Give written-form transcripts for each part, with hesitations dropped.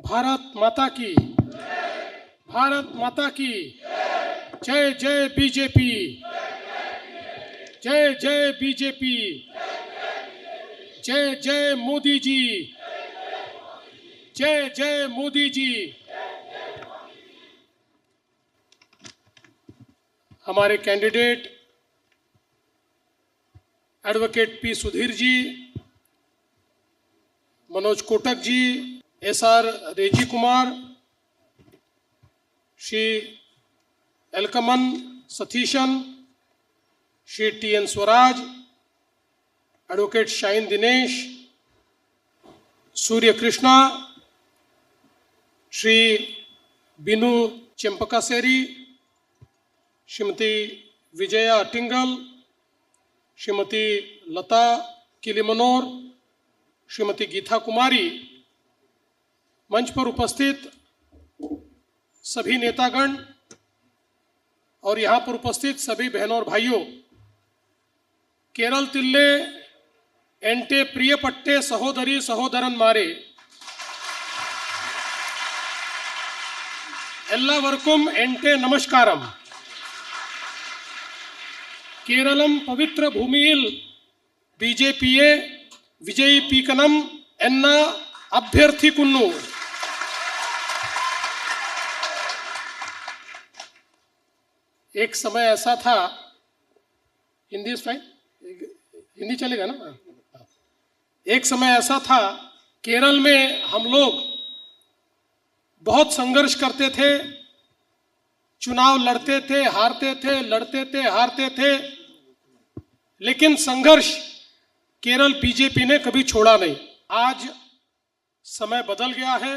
भारत माता की, भारत माता की जय। जय बीजेपी, जय जय बीजेपी, जय जय मोदी जी, जय जय मोदी जी। हमारे candidate advocate P Sudheer ji, Manoj Kotak ji, SR Reji Kumar, Shri एलकमन सतीशन, श्री टीएन स्वराज, एडवोकेट शाइन दिनेश, सूर्य कृष्णा, श्री बिनु चंपकासेरी, श्रीमती विजया अटिंगल, श्रीमती लता किलिमनोर, श्रीमती गीता कुमारी, मंच पर उपस्थित सभी नेतागण और यहाँ पर उपस्थित सभी बहनों और भाइयों, केरल तिल्ले एंटे प्रिय पट्टे सहोदरी सहोदरन मारे एल्लावर्कुम एंटे नमस्कारम। केरलम पवित्र भूमिயில் बीजेपीए विजयी पीकनम एन्ना अभ्यर्थी कुन्नू। एक समय ऐसा था, हिंदी फाइन, हिंदी चलेगा ना? एक समय ऐसा था केरल में हम लोग बहुत संघर्ष करते थे, चुनाव लड़ते थे, हारते थे, लड़ते थे, हारते थे, लेकिन संघर्ष केरल बीजेपी ने कभी छोड़ा नहीं। आज समय बदल गया है।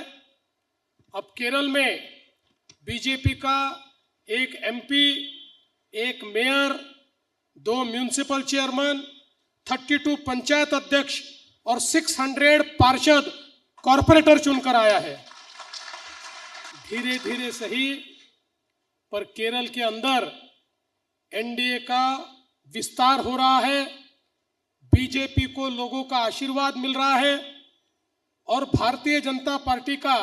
अब केरल में बीजेपी का एक एमपी, एक मेयर, 2 म्यूनिसिपल चेयरमैन, 32 पंचायत अध्यक्ष और 600 पार्षद कॉरपोरेटर चुनकर आया है। धीरे धीरे सही, पर केरल के अंदर एनडीए का विस्तार हो रहा है, बीजेपी को लोगों का आशीर्वाद मिल रहा है और भारतीय जनता पार्टी का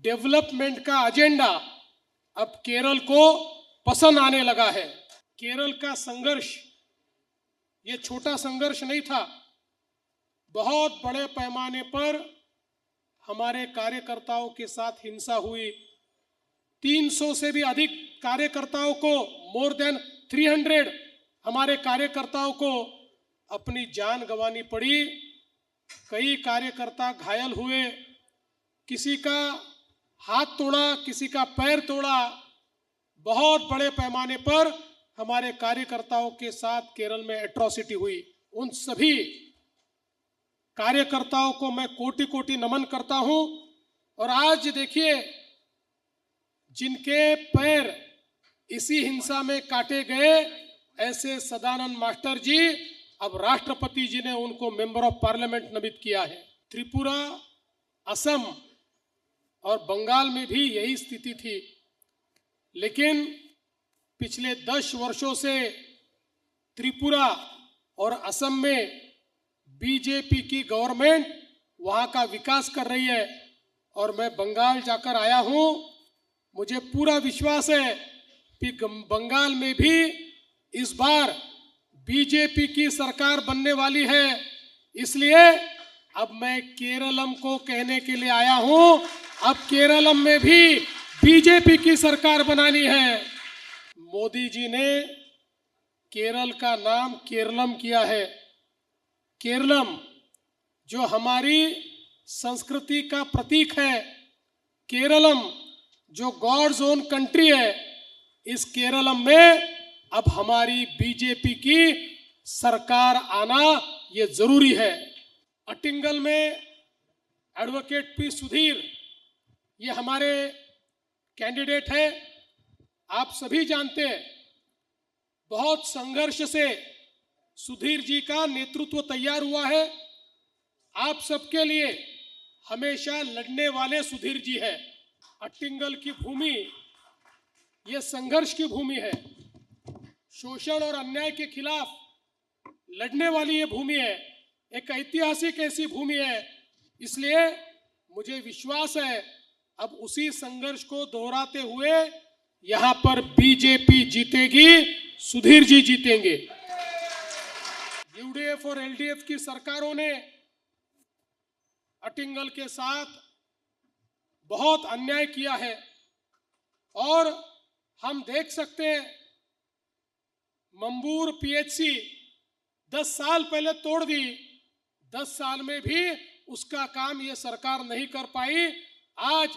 डेवलपमेंट का एजेंडा अब केरल को पसंद आने लगा है। केरल का संघर्ष ये छोटा संघर्ष नहीं था, बहुत बड़े पैमाने पर हमारे कार्यकर्ताओं के साथ हिंसा हुई। 300 से भी अधिक कार्यकर्ताओं को, मोर देन 300 हमारे कार्यकर्ताओं को अपनी जान गंवानी पड़ी। कई कार्यकर्ता घायल हुए, किसी का हाथ तोड़ा, किसी का पैर तोड़ा। बहुत बड़े पैमाने पर हमारे कार्यकर्ताओं के साथ केरल में एट्रोसिटी हुई। उन सभी कार्यकर्ताओं को मैं कोटि कोटि नमन करता हूं। और आज देखिए, जिनके पैर इसी हिंसा में काटे गए, ऐसे सदानंद मास्टर जी, अब राष्ट्रपति जी ने उनको मेंबर ऑफ पार्लियामेंट नामित किया है। त्रिपुरा, असम और बंगाल में भी यही स्थिति थी, लेकिन पिछले 10 वर्षों से त्रिपुरा और असम में बीजेपी की गवर्नमेंट वहां का विकास कर रही है। और मैं बंगाल जाकर आया हूं, मुझे पूरा विश्वास है कि बंगाल में भी इस बार बीजेपी की सरकार बनने वाली है। इसलिए अब मैं केरलम को कहने के लिए आया हूं, अब केरलम में भी बीजेपी की सरकार बनानी है। मोदी जी ने केरल का नाम केरलम किया है। केरलम जो हमारी संस्कृति का प्रतीक है, केरलम जो गॉड्स ओन कंट्री है, इस केरलम में अब हमारी बीजेपी की सरकार आना ये जरूरी है। अटिंगल में एडवोकेट पी सुधीर, ये हमारे कैंडिडेट है। आप सभी जानते हैं, बहुत संघर्ष से सुधीर जी का नेतृत्व तैयार हुआ है। आप सबके लिए हमेशा लड़ने वाले सुधीर जी है। अटिंगल की भूमि ये संघर्ष की भूमि है, शोषण और अन्याय के खिलाफ लड़ने वाली ये भूमि है, एक ऐतिहासिक ऐसी भूमि है। इसलिए मुझे विश्वास है अब उसी संघर्ष को दोहराते हुए यहां पर बीजेपी जीतेगी, सुधीर जी जीतेंगे। यूडीएफ और एलडीएफ की सरकारों ने अटिंगल के साथ बहुत अन्याय किया है और हम देख सकते हैं मंबूर पीएचसी 10 साल पहले तोड़ दी, 10 साल में भी उसका काम ये सरकार नहीं कर पाई। आज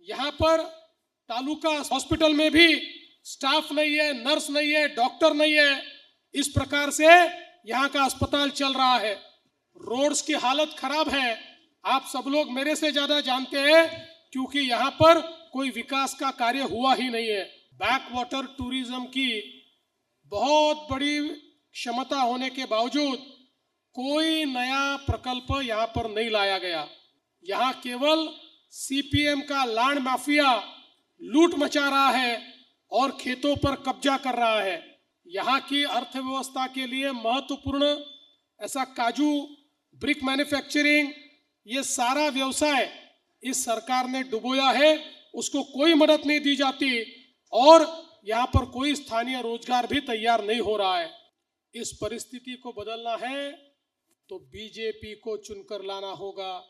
यहां पर तालुका हॉस्पिटल में भी स्टाफ नहीं है, नर्स नहीं है, डॉक्टर नहीं है। इस प्रकार से यहां का अस्पताल चल रहा है। रोड्स की हालत खराब है, आप सब लोग मेरे से ज्यादा जानते हैं क्योंकि यहां पर कोई विकास का कार्य हुआ ही नहीं है। बैक वाटर टूरिज्म की बहुत बड़ी क्षमता होने के बावजूद कोई नया प्रकल्प यहां पर नहीं लाया गया। यहां केवल सीपीएम का लैंड माफिया लूट मचा रहा है और खेतों पर कब्जा कर रहा है। यहाँ की अर्थव्यवस्था के लिए महत्वपूर्ण ऐसा काजू, ब्रिक मैन्युफैक्चरिंग, ये सारा व्यवसाय इस सरकार ने डुबोया है, उसको कोई मदद नहीं दी जाती और यहाँ पर कोई स्थानीय रोजगार भी तैयार नहीं हो रहा है। इस परिस्थिति को बदलना है तो बीजेपी को चुनकर लाना होगा।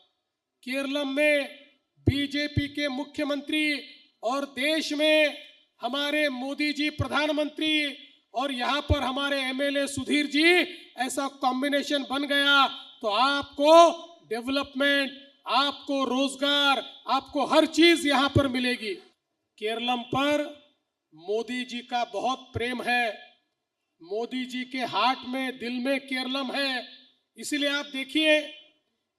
केरल में बीजेपी के मुख्यमंत्री और देश में हमारे मोदी जी प्रधानमंत्री और यहाँ पर हमारे एमएलए सुधीर जी, ऐसा कॉम्बिनेशन बन गया तो आपको डेवलपमेंट, आपको रोजगार, आपको हर चीज यहाँ पर मिलेगी। केरलम पर मोदी जी का बहुत प्रेम है, मोदी जी के हार्ट में, दिल में केरलम है। इसलिए आप देखिए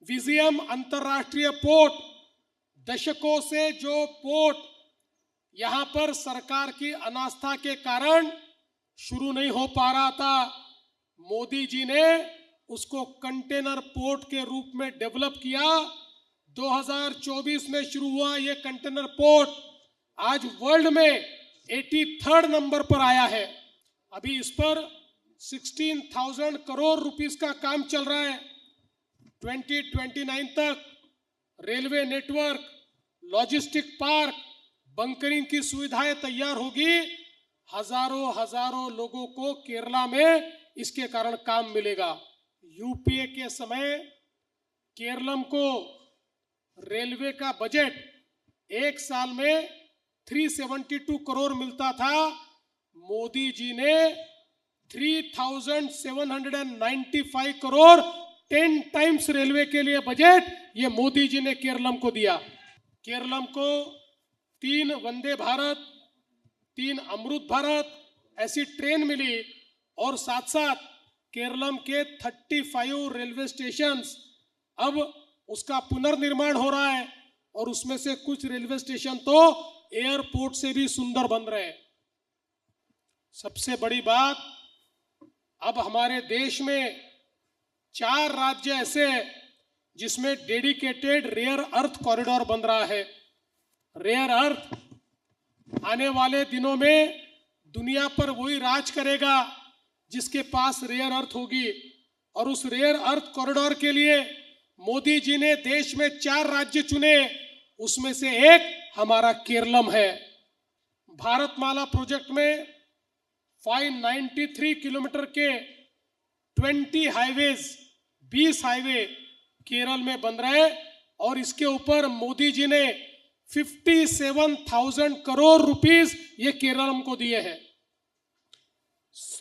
विजियम अंतर्राष्ट्रीय पोर्ट, दशकों से जो पोर्ट यहां पर सरकार की अनास्था के कारण शुरू नहीं हो पा रहा था, मोदी जी ने उसको कंटेनर पोर्ट के रूप में डेवलप किया। 2024 में शुरू हुआ ये कंटेनर पोर्ट आज वर्ल्ड में 83rd नंबर पर आया है। अभी इस पर 16,000 करोड़ रुपीस का काम चल रहा है। 2029 तक railway network, logistic park, bunkering की सुविधाएं तैयार होगी। हजारों लोगों को केरला में इसके कारण काम मिलेगा। यूपीए के समय केरलम को रेलवे का बजट एक साल में 372 करोड़ मिलता था। मोदी जी ने 3,795 करोड़, 10 टाइम्स रेलवे के लिए बजट ये मोदी जी ने केरलम को दिया। केरलम को 3 वंदे भारत, 3 अमृत भारत ऐसी ट्रेन मिली और साथ साथ केरलम के 35 रेलवे स्टेशंस, अब उसका पुनर्निर्माण हो रहा है और उसमें से कुछ रेलवे स्टेशन तो एयरपोर्ट से भी सुंदर बन रहे हैं। सबसे बड़ी बात, अब हमारे देश में 4 राज्य ऐसे हैं जिसमें डेडिकेटेड रेयर अर्थ कॉरिडोर बन रहा है। रेयर अर्थ आने वाले दिनों में दुनिया पर वही राज करेगा जिसके पास रेयर अर्थ होगी और उस रेयर अर्थ कॉरिडोर के लिए मोदी जी ने देश में 4 राज्य चुने, उसमें से एक हमारा केरलम है। भारतमाला प्रोजेक्ट में 593 किलोमीटर के 20 हाईवेज, 20 हाईवे केरल में बन रहे हैं और इसके ऊपर मोदी जी ने 57,000 करोड़ रुपीस ये केरलम को दिए हैं।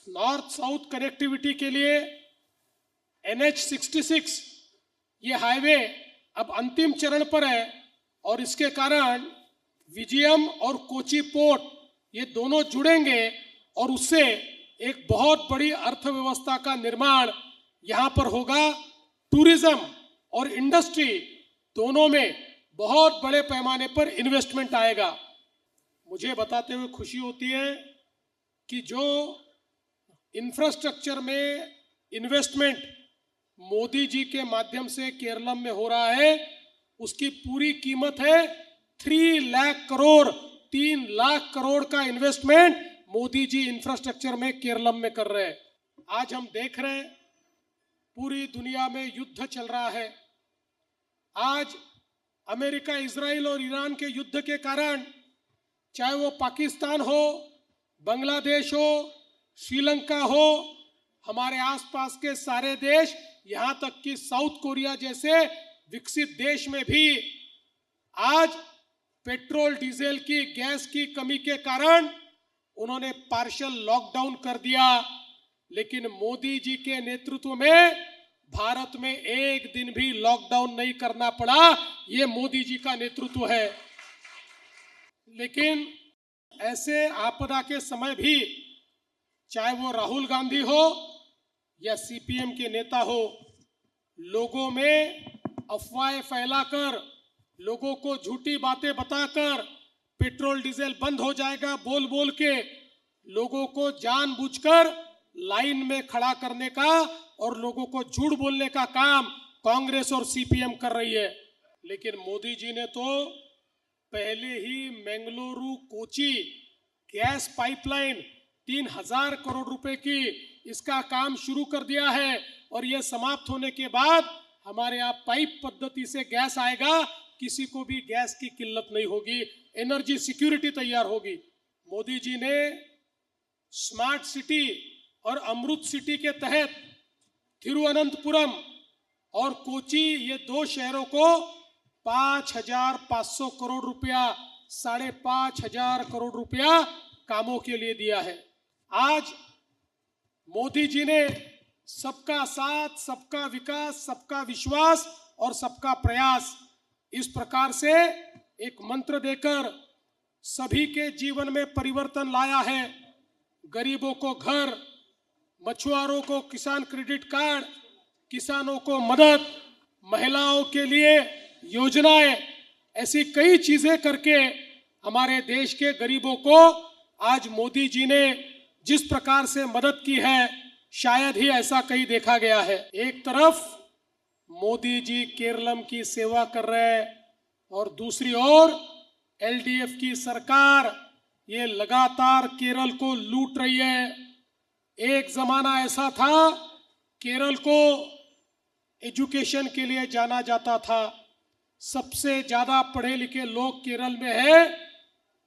नॉर्थ साउथ कनेक्टिविटी के लिए NH66 ये हाईवे अब अंतिम चरण पर है और इसके कारण विजियम और कोची पोर्ट ये दोनों जुड़ेंगे और उससे एक बहुत बड़ी अर्थव्यवस्था का निर्माण यहाँ पर होगा। टूरिज्म और इंडस्ट्री दोनों में बहुत बड़े पैमाने पर इन्वेस्टमेंट आएगा। मुझे बताते हुए खुशी होती है कि जो इंफ्रास्ट्रक्चर में इन्वेस्टमेंट मोदी जी के माध्यम से केरलम में हो रहा है, उसकी पूरी कीमत है 3 लाख करोड़। 3 लाख करोड़ का इन्वेस्टमेंट मोदी जी इंफ्रास्ट्रक्चर में केरलम में कर रहे हैं। आज हम देख रहे हैं पूरी दुनिया में युद्ध चल रहा है। आज अमेरिका, इजराइल और ईरान के युद्ध के कारण, चाहे वो पाकिस्तान हो, बांग्लादेश हो, श्रीलंका हो, हमारे आसपास के सारे देश, यहां तक कि साउथ कोरिया जैसे विकसित देश में भी आज पेट्रोल, डीजल की, गैस की कमी के कारण उन्होंने पार्शियल लॉकडाउन कर दिया। लेकिन मोदी जी के नेतृत्व में भारत में एक दिन भी लॉकडाउन नहीं करना पड़ा। ये मोदी जी का नेतृत्व है। लेकिन ऐसे आपदा के समय भी, चाहे वो राहुल गांधी हो या सीपीएम के नेता हो, लोगों में अफवाहें फैलाकर, लोगों को झूठी बातें बताकर, पेट्रोल डीजल बंद हो जाएगा बोल बोल के लोगों को जानबूझकर लाइन में खड़ा करने का और लोगों को झूठ बोलने का काम कांग्रेस और सीपीएम कर रही है। लेकिन मोदी जी ने तो पहले ही मंगलुरु कोची गैस पाइपलाइन 3000 करोड़ रुपए की, इसका काम शुरू कर दिया है। और यह समाप्त होने के बाद हमारे यहाँ पाइप पद्धति से गैस आएगा, किसी को भी गैस की किल्लत नहीं होगी, एनर्जी सिक्योरिटी तैयार होगी। मोदी जी ने स्मार्ट सिटी और अमृत सिटी के तहत तिरुवनंतपुरम और कोची, ये 2 शहरों को 5500 करोड़ रुपया, 5500 करोड़ रुपया कामों के लिए दिया है। आज मोदी जी ने सबका साथ, सबका विकास, सबका विश्वास और सबका प्रयास, इस प्रकार से एक मंत्र देकर सभी के जीवन में परिवर्तन लाया है। गरीबों को घर, मछुआरों को किसान क्रेडिट कार्ड, किसानों को मदद, महिलाओं के लिए योजनाएं, ऐसी कई चीजें करके हमारे देश के गरीबों को आज मोदी जी ने जिस प्रकार से मदद की है, शायद ही ऐसा कहीं देखा गया है। एक तरफ मोदी जी केरलम की सेवा कर रहे हैं और दूसरी ओर एलडीएफ की सरकार ये लगातार केरल को लूट रही है। एक जमाना ऐसा था, केरल को एजुकेशन के लिए जाना जाता था, सबसे ज्यादा पढ़े लिखे लोग केरल में है,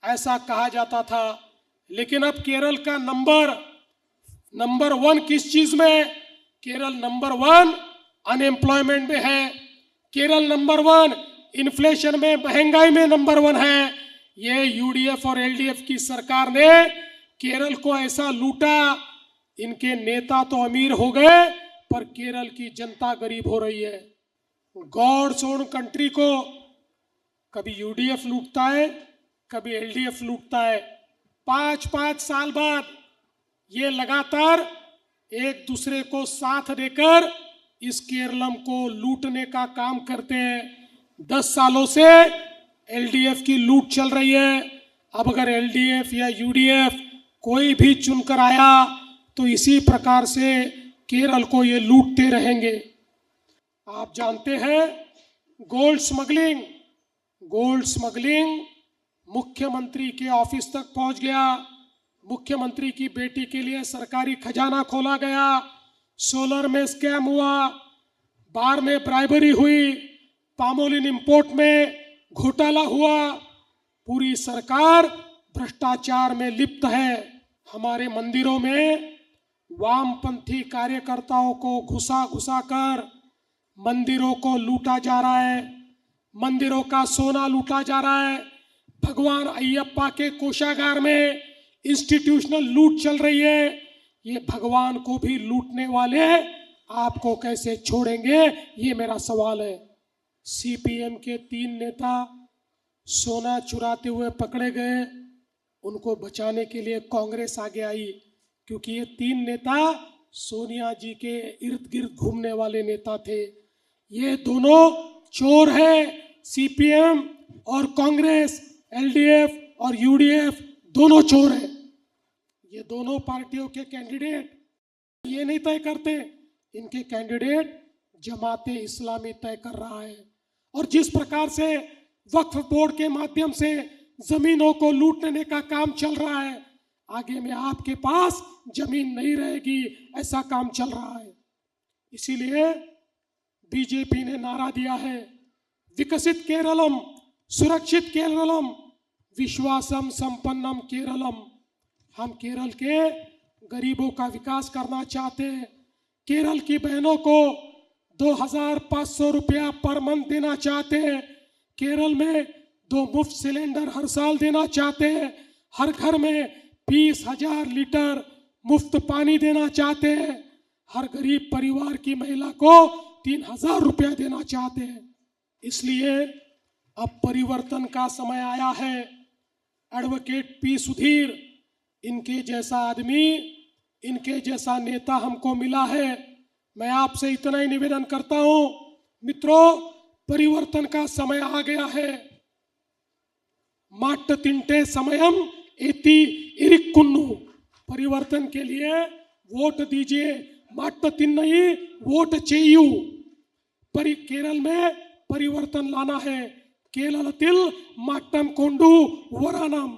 ऐसा कहा जाता था। लेकिन अब केरल का नंबर 1 किस चीज में? केरल नंबर 1 अनएम्प्लॉयमेंट में है। केरल नंबर 1 इन्फ्लेशन में, महंगाई में नंबर 1 है। ये यूडीएफ और एलडीएफ की सरकार ने केरल को ऐसा लूटा, इनके नेता तो अमीर हो गए पर केरल की जनता गरीब हो रही है। गॉड्स ओन कंट्री को कभी यूडीएफ लूटता है, कभी एलडीएफ लूटता है। 5-5 साल बाद ये लगातार एक दूसरे को साथ देकर इस केरलम को लूटने का काम करते हैं। 10 सालों से एलडीएफ की लूट चल रही है। अब अगर एलडीएफ या यूडीएफ कोई भी चुनकर आया तो इसी प्रकार से केरल को ये लूटते रहेंगे। आप जानते हैं गोल्ड स्मगलिंग मुख्यमंत्री के ऑफिस तक पहुंच गया। मुख्यमंत्री की बेटी के लिए सरकारी खजाना खोला गया, सोलर में स्कैम हुआ, बार में ब्राइबरी हुई, पामोलिन इंपोर्ट में घोटाला हुआ। पूरी सरकार भ्रष्टाचार में लिप्त है। हमारे मंदिरों में वामपंथी कार्यकर्ताओं को घुसा कर मंदिरों को लूटा जा रहा है, मंदिरों का सोना लूटा जा रहा है। भगवान अयप्पा के कोषागार में इंस्टीट्यूशनल लूट चल रही है। ये भगवान को भी लूटने वाले आपको कैसे छोड़ेंगे, ये मेरा सवाल है। सीपीएम के 3 नेता सोना चुराते हुए पकड़े गए, उनको बचाने के लिए कांग्रेस आगे आई, क्योंकि ये 3 नेता सोनिया जी के इर्द गिर्द घूमने वाले नेता थे। ये दोनों चोर हैं। सीपीएम और कांग्रेस, एलडीएफ और यूडीएफ दोनों चोर हैं। ये दोनों पार्टियों के कैंडिडेट ये नहीं तय करते, इनके कैंडिडेट जमाते इस्लामी तय कर रहा है। और जिस प्रकार से वक्फ बोर्ड के माध्यम से जमीनों को लूटने का काम चल रहा है, आगे में आपके पास जमीन नहीं रहेगी, ऐसा काम चल रहा है। इसीलिए बीजेपी ने नारा दिया है, विकसित केरलम, सुरक्षित केरलम, विश्वासम संपन्नम केरलम। हम केरल के गरीबों का विकास करना चाहते हैं। केरल की बहनों को 2,500 रुपया पर मंथ देना चाहते हैं। केरल में 2 मुफ्त सिलेंडर हर साल देना चाहते हैं। हर घर में 20,000 लीटर मुफ्त पानी देना चाहते हैं। हर गरीब परिवार की महिला को 3,000 रुपया देना चाहते हैं। इसलिए अब परिवर्तन का समय आया है। एडवोकेट पी सुधीर, इनके जैसा आदमी, इनके जैसा नेता हमको मिला है। मैं आपसे इतना ही निवेदन करता हूं मित्रों, परिवर्तन का समय आ गया है। माट्ट तिंटे समयम एति इरिक्कुन्नु। परिवर्तन के लिए वोट दीजिए, माट्ट तिन्नई वोट चेयू। केरल में परिवर्तन लाना है। केरलतिल माट्टम कोंडू वरानम।